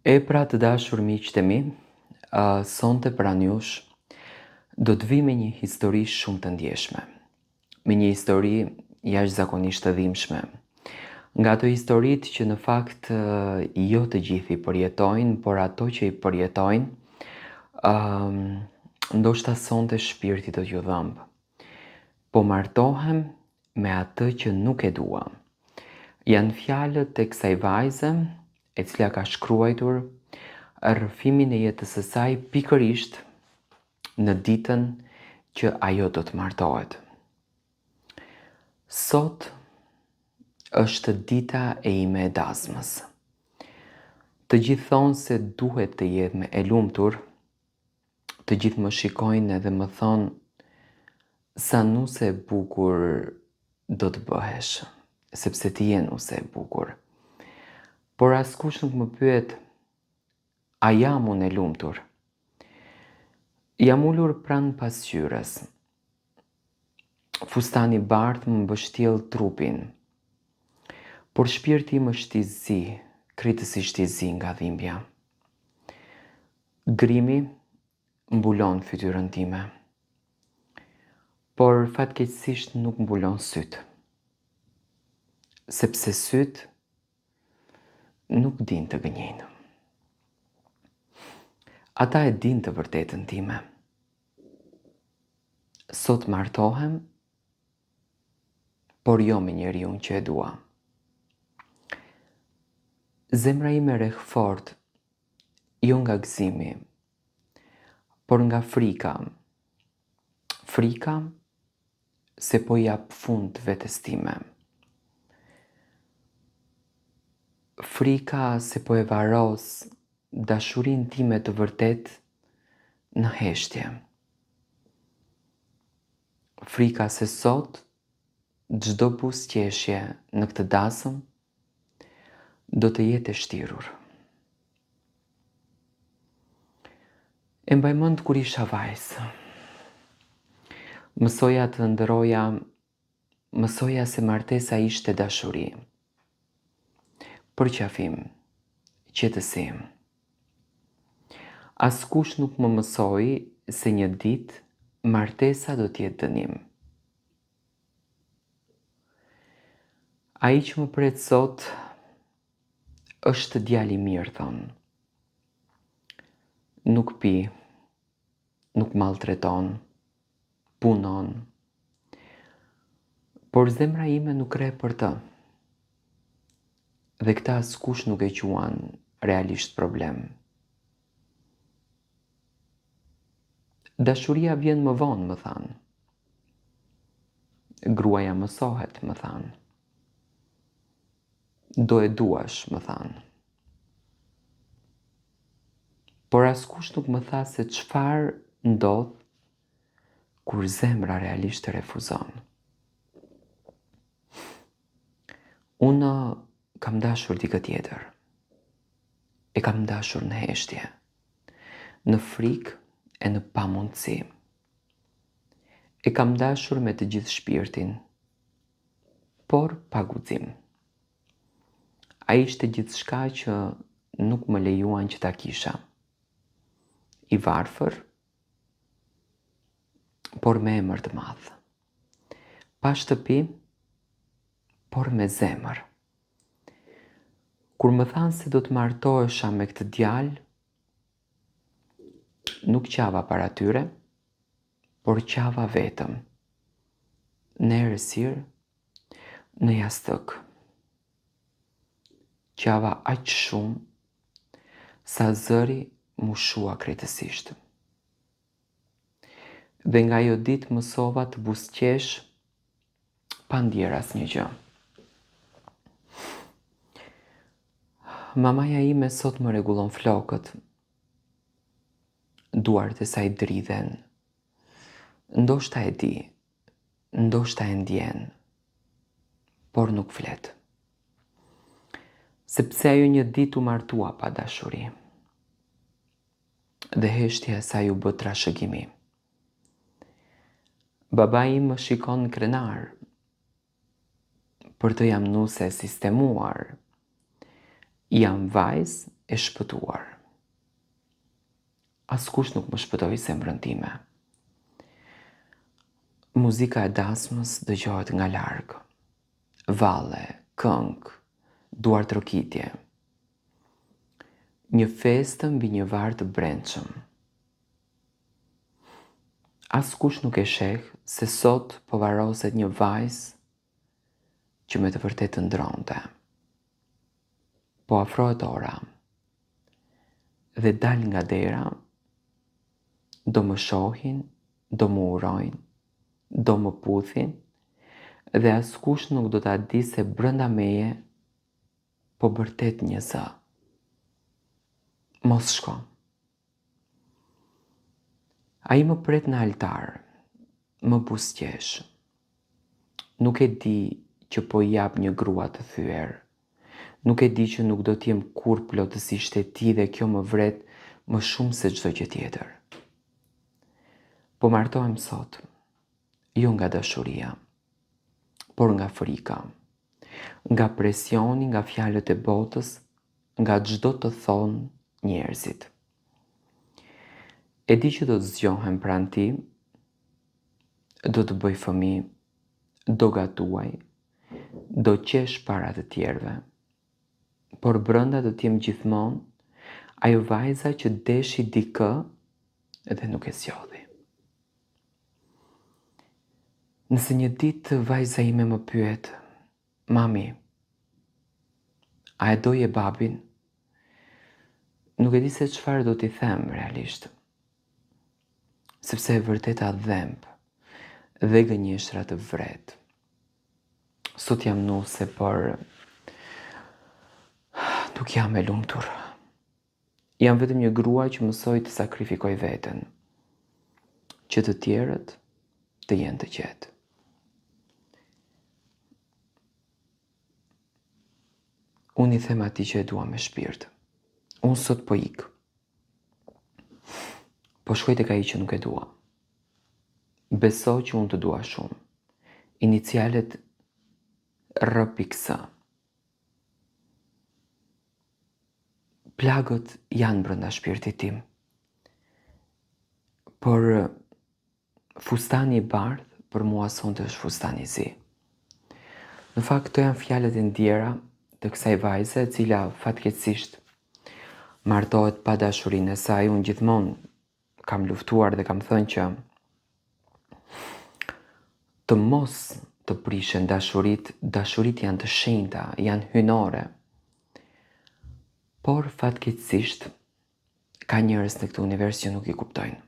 E pra të dashur miqtë e mi, sonte pranë jush do të vi me një histori shumë të ndjeshme. Me një histori jashtëzakonisht të dhimbshme. Nga ato historitë që në fakt jo të gjithë i përjetojnë, por ato që i përjetojnë, ndoshta sonte shpirti do t'ju dhëmbë. Po martohem me atë që nuk e dua. Janë fjalët e kësaj vajze e cila ka shkruar rrëfimin e jetës së saj pikërisht në ditën që ajo do të martohet. Sot është dita e ime e dasmës. Të gjithë thonë se duhet të jem e lumtur, të gjithë më shikojnë edhe më thonë sa nuse e bukur do të bëhesh, sepse ti je nuse e bukur. Por askush nuk më pyet, a jam unë e lumtur? Jam ulur pranë pasqyrës. Fustani bardhë më mbështjell trupin, por shpirti im është i zi, kritësisht i zi nga dhimbja. Grimi mbulon fytyrën time, por fatkeqësisht nuk mbulon sytë, sepse sytë nuk din të gënjejnë. Ata e din të vërtetën time. Sot martohem, por jo me njeriun që e dua. Zemra ime rreh fort, jo nga gëzimi, por nga frika. Frika se po jap fund vetes time. Frika se po e varos dashurinë time të vërtet në heshtje. Frika se sot çdo buzëqeshje në këtë dasëm do të jetë e shtirur. E mbaj mend kur isha vajzë. Mësoja të ndëroja, mësoja se martesa ishte dashuri, përqafim, qetësi. Askush nuk më mësoi se një ditë martesa do t'jetë dënim. Ai që më pret sot është djalë i mirë, thonë. Nuk pi, nuk maltreton, punon, por zemra ime nuk rre për të. Dhe këta askush nuk e quan realisht problem. Dashuria vjen më vonë, më thanë. Gruaja mësohet, më thanë. Do e duash, më thanë. Por askush nuk më tha se çfarë ndodh kur zemra realisht refuzon. Unë kam dashur dikë tjetër. E kam dashur në heshtje, në frikë e në pamundësi. E kam dashur me të gjithë shpirtin, por pa guxim. Ai ishte gjithçka që nuk më lejuan që ta kisha. I varfër, por me emër të madh. Pa shtëpi, por me zemër. Kur më thanë se do të martohesha me këtë djalë, nuk qava para tyre, por qava vetëm. Në errësirë, në jastëk. Qava aq shumë sa zëri mu shua krejtësisht. Dhe nga ajo ditë mësova të buzëqesh pa ndjer asnjë gjë. Mamaja ime sot më rregullon flokët. Duart e saj dridhen. Ndoshta e di, ndoshta e ndjen, por nuk flet. Sepse ajo një ditë u martua pa dashuri. Dhe heshtja e saj u bë trashëgimi. Babai im më shikon krenar. Për të jam nuse e sistemuar. Jam vajzë e shpëtuar. Askush nuk më shpëtoi zemrën time. Muzika e dasmës dëgjohet nga larg. Valle, këngë, duar trokitje. Një festë mbi një varr të brendshëm. Askush nuk e sheh se sot po varroset një vajzë që me të vërtetë ndronte. Po afrohet ora dhe dal nga dera, do më shohin, do më urojnë, do më puthin dhe askush nuk do ta di se brenda meje po bërtet një zë. Mos shko. Ai më pret në altar, më buzëqesh. Nuk e di që po i jap një grua të thyer. Nuk e di që nuk do t'jem kur plotësisht e tij dhe kjo më vret më shumë se çdo gjë tjetër. Po martohem sot, jo nga dashuria, por nga frika, nga presioni, nga fjalët e botës, nga çdo të thonë njerëzit. E di që do të zgjohem pranë ti, do të bëj fëmijë, do gatuaj, do qesh para të tjerëve, por brenda do t'jem gjithmonë ajo vajza që deshi dikë dhe nuk e zgjodhi. Nëse një ditë vajza ime më pyet, mami, a e doje babin? Nuk e di se çfarë do t'i them realisht. Sepse e vërteta dhemb dhe gënjeshtra të vret. Sot jam nuse, por nuk jam e lumtur. Jam vetëm një grua që mësoi të sakrifikoj veten, që të tjerët të jenë të qetë. Unë i them atij që e dua me shpirt. Unë sot po ik. Po shkoj tek ai që nuk e dua. Beso që unë të dua shumë. Inicialet RPX. Plagët janë brenda shpirtit tim. Por fustani i bardhë për mua sonte është fustani i zi. Në fakt këto janë fjalët e ndjera të kësaj vajze e cila fatkeqësisht martohet pa dashurinë e saj. Unë gjithmonë kam luftuar dhe kam thënë që të mos të prishen dashurit janë të shenjta, janë hynore. Por fatkeqësisht ka njerëz në këtë univers që nuk i kuptojnë.